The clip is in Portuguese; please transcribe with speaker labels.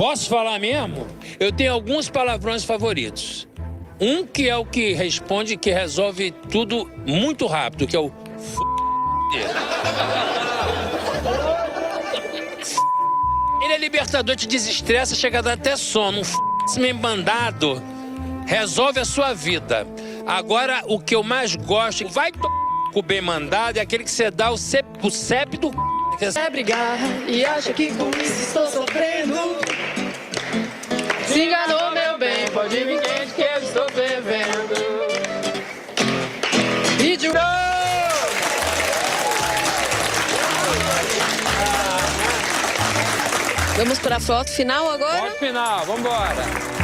Speaker 1: Posso falar mesmo? Eu tenho alguns palavrões favoritos. Um que é o que responde, que resolve tudo muito rápido, que é o Ele é libertador, te desestressa, chega a dar até sono. Um bem mandado resolve a sua vida. Agora, o que eu mais gosto, vai com o bem mandado, é aquele que você dá o CEP do
Speaker 2: É brigar e acha que com isso estou sofrendo. Se enganou, meu bem, pode vir quente que eu estou bebendo. E de
Speaker 3: Vamos para a foto final agora?
Speaker 1: Foto final, vambora.